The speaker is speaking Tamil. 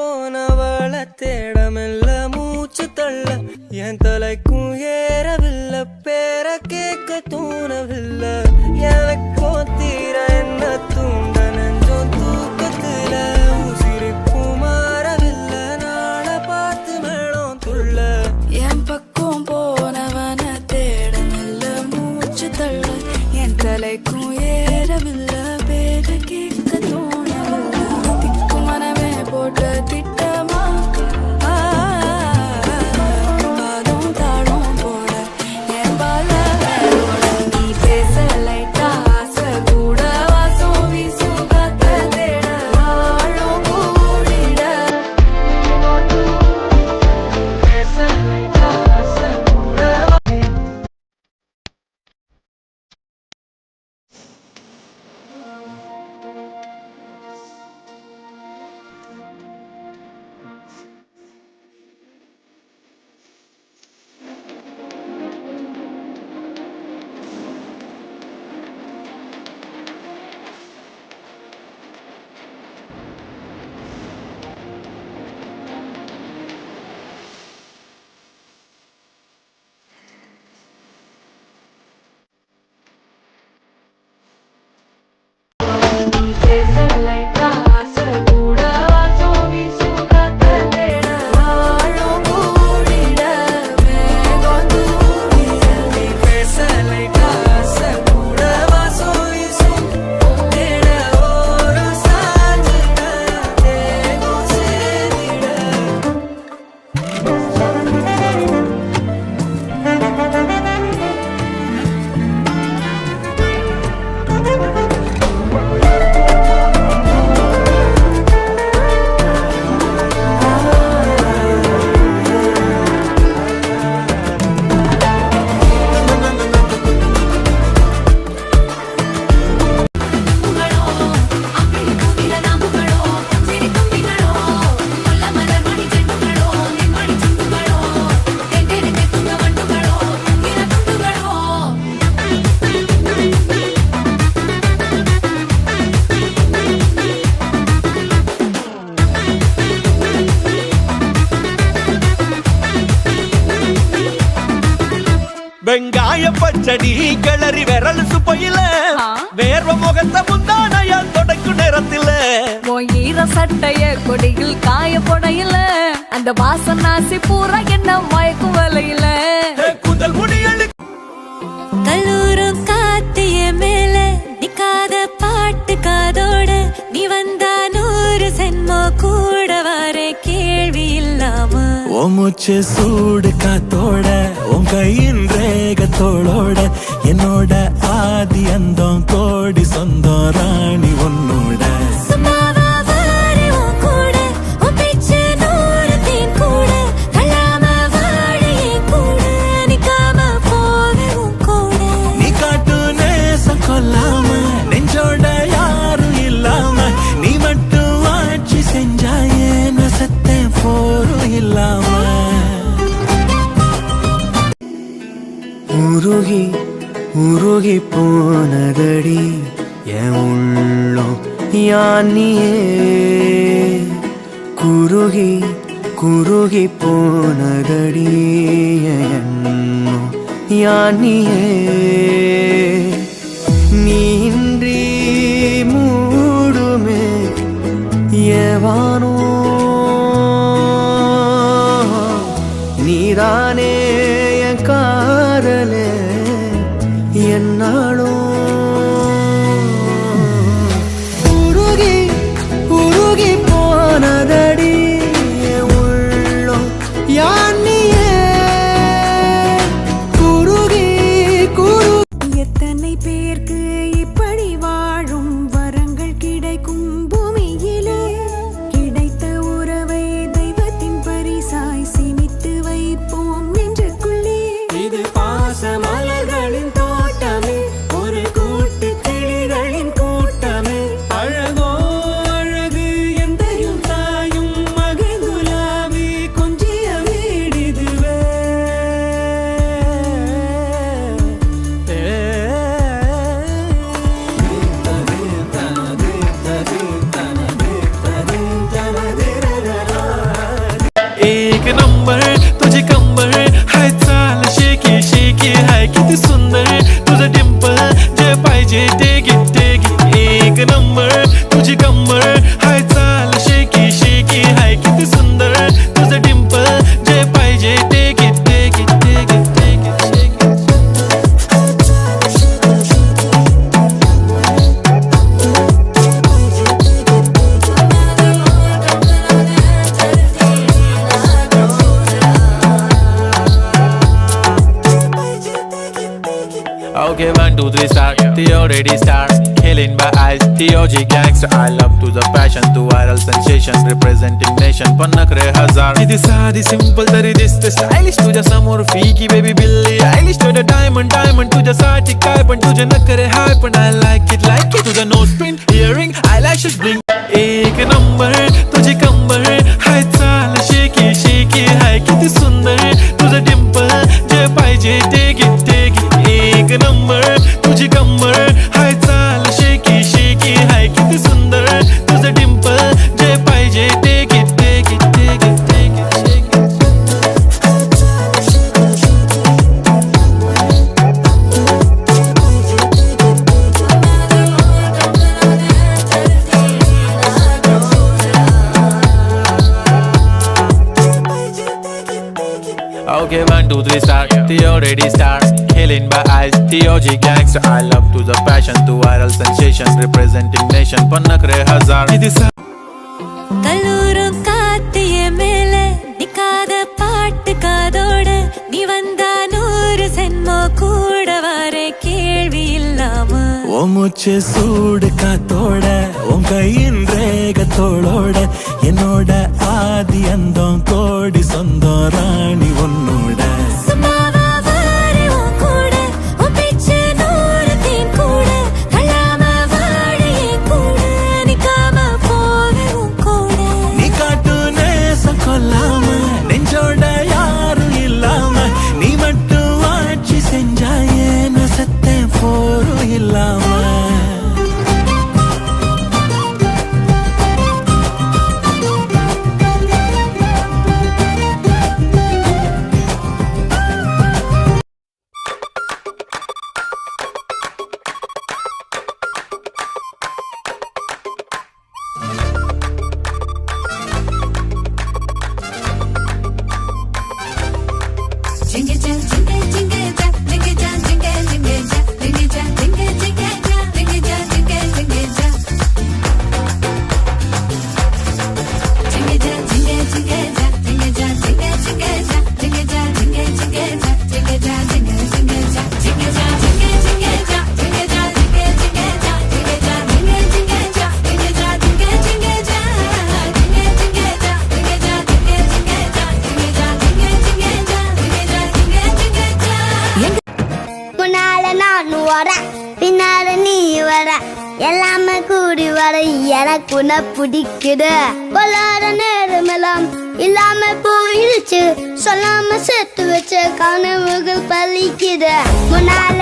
போனவள தேடமெல்ல மூச்சு தள்ள என் தலைக்கும் ஏறவில்லை பேர கேட்க தோணவில்லை எனக்கோ தீர என்ன தூண்ட நெஞ்சம் தூக்கத்துல உசிரிப்பும் மாறவில்லை நாள பார்த்து மேளம் துள்ள என் பக்கம் போனவன தேடமெல்ல மூச்சு தள்ள என் தலைக்கும் ஏறவில்லை பேர கேட்க தோணவில்லை திக்கு மனமே போட்ட திட்டமா பாதம் தாடும் போட என் பால நீ பேச லைட்டா ஆசை கூட வாசம் வீசும் காத்த தேட ஆழம் கூடிட பேச லைட்டா ஆசை கூட வெங்காய பச்சடி கிளறி விரல் சுப்பையில வேர்வ முகத்த முந்தானையா தொடக்கும் நேரத்தில ஈர சட்டைய கொடியில் காய பொடையில அந்த வாசனாசி பூரா என்ன மயக்கும் வலையில குதல் முடியலு கல்லூரும் காத்திய மேல நிக்காத பாட்டு காதோட நீ வந்தா 100 சென்மோ கூட வர கேள்வி இல்லாம ஓ மூச்சு சூடு காத்தோட உன் கையின் ரேகத்தோளோட என்னோட ஆதி அந்தம் கோடி சொந்தம் ராணி உன்னோட நீ காட்டு நேசம் கொல்லாம நெஞ்சோட யாரும் இல்லாம நீ மட்டும் ஆட்சி செஞ்சாயே நசத்த போரும் இல்லாம உருகி உருகி போனதடி என் உள்ளம் யானியே குருகி குருகி போனதடி என் எண்ணம் யானியே நீன்றி மூடுமே ஏவானோ நீதானே என் காதலே என்னாலும் உருகி உருகி போனதடி என் உள்ளம் யானியே குருகி குரு எத்தனை பேருக்கு இப்படி வாழும் வரங்கள் கிடைக்கும் பூமியிலே கிடைத்த உறவை தெய்வத்தின் பரிசாய் சேமித்து வைப்போம் நெஞ்சுக்குள்ளே இது பாச மலர்களின் தோட்டமே ஒரு किती सुंदर तुझं डिंपल जे पाहिजे ते एक नंबर तुझी कमर हाय चाल शेकी शेकी हाय किती सुंदर तुझं डिंपल जे पाहिजे ते Okay, 1, 2, 3, start. The already start. Killing by eyes. TOG gangster. I love to the passion, to viral sensation, representing nation. पन्नकरे हजार. किती साधी simple तरी दिसते stylish. तुझ्या समोर फीकी baby बिल्ली आयलिश. तुझं diamond तुझ्यासाठी काय पण तुझे नखरे हाय पण I like it. तुझं nose print, earring, eyelashes blink. एक नंबर तुझी कंबर हाय चाल शेकी शेकी हाय किती सुंदर तुझं डिंपल जे पाहिजे ते एक नंबर तुझी कमर हाय चाल शेकी शेकी हाय किती सुंदर तुझं डिंपल जे पाहिजे ते Okay, 1, 2, 3, start. The already start. Killing by eyes. TOG gangster. I love to the passion, to viral sensation, representing nation. पन्नकरे हजार. கல்லூரும் காத்திய மேல நிக்காத பாட்டு காதோட நீ வந்தா 100 சென்மோ கூட வர கேள்வி இல்லாம மூச்சு சூடு காத்தோட உன் கையின் ரேகத்தோளோட என்னோட ஆதி அந்தம் கோடி சொந்தம் ராணி உன்னோட சும்மாவா வாரே உன் கூட உன் பேச்சு 100 தேன் கூட கல்லாம வாழே கூட நிக்காம போவே உன் கூட நீ காட்டு நேசம் கொல்லாம நெஞ்சோட யாரும் இல்லாம நீ மட்டும் ஆட்சி செஞ்சாயே நசத்தே போரும் இல்லாம பின்னால நீ வர எல்லாமே கூடி வர எனக்கு உன்னை பிடிக்குது பொல்லாத நேரமெல்லாம் இல்லாம போயிடுச்சு சொல்லாம சேர்த்து வச்ச கனவுகள் பலிக்குது முன்னால